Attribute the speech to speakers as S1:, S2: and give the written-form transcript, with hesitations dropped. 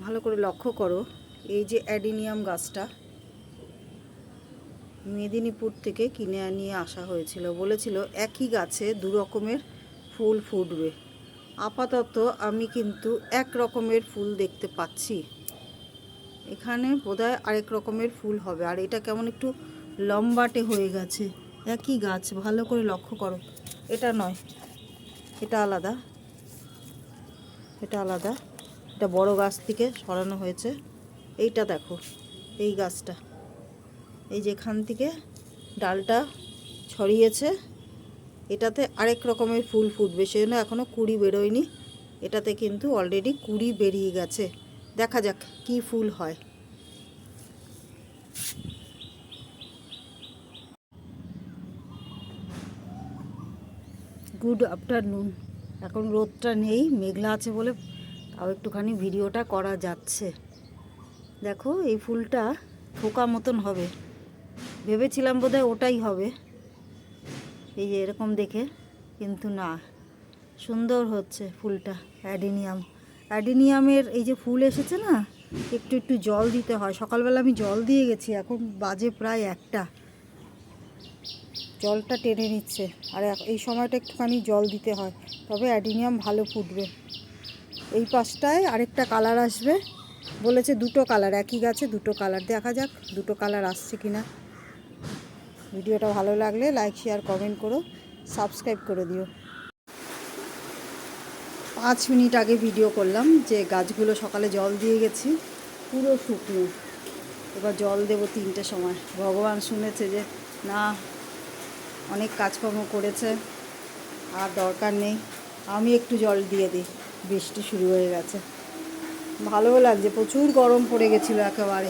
S1: ভালো করে লক্ষ্য করো, এই যে অ্যাডিনিয়াম গাছটা মেদিনীপুর থেকে কিনে নিয়ে আসা হয়েছিল। বলেছিল একই গাছে দু রকমের ফুল ফুটবে। আপাতত আমি কিন্তু এক রকমের ফুল দেখতে পাচ্ছি, এখানে বোধহয় আরেক রকমের ফুল হবে। আর এটা কেমন একটু লম্বাটে হয়ে গেছে। একই গাছ, ভালো করে লক্ষ্য করো। এটা নয়, এটা আলাদা, এটা আলাদা, এটা বড় গাছ থেকে সরানো হয়েছে। এইটা দেখো, এই গাছটা, এই যেখান থেকে ডালটা ছড়িয়েছে, এটাতে আরেক রকমের ফুল ফুটবে। সেজন্য এখনও কুঁড়ি বেরোয়নি, এটাতে কিন্তু অলরেডি কুঁড়ি বেরিয়ে গেছে। দেখা যাক কি ফুল হয়। Good afternoon. এখন রোদটা নেই, মেঘলা আছে বলে তাও একটুখানি ভিডিওটা করা যাচ্ছে। দেখো এই ফুলটা থোকা মতন হবে, ভেবেছিলাম বোধহয় ওটাই হবে, এই যে এরকম দেখে, কিন্তু না, সুন্দর হচ্ছে ফুলটা। অ্যাডিনিয়ামের এই যে ফুল এসেছে না, একটু একটু জল দিতে হয়। সকালবেলা আমি জল দিয়ে গেছি, এখন বাজে প্রায় 1টা, জলটা টেনে নিচ্ছে। আর এই সময়টা একটুখানি জল দিতে হয়, তবে অ্যাডিনিয়াম ভালো ফুটবে। এই পাশটায় আরেকটা কালার আসবে বলেছে, দুটো কালার, একই গাছে দুটো কালার। দেখা যাক দুটো কালার আসছে কিনা। ভিডিওটা ভালো লাগলে লাইক শেয়ার কমেন্ট করো, সাবস্ক্রাইব করে দিও। 5 মিনিট আগে ভিডিও করলাম যে গাছগুলো সকালে জল দিয়ে গেছি, পুরো শুকনো। এবার জল দেবো 3টের সময়। ভগবান শুনেছে যে না, অনেক কাজকর্ম করেছে, আর দরকার নেই, আমি একটু জল দিয়ে দিই। বৃষ্টি শুরু হয়ে গেছে, ভালোও লাগছে, প্রচুর গরম পড়ে গেছিলো একেবারে।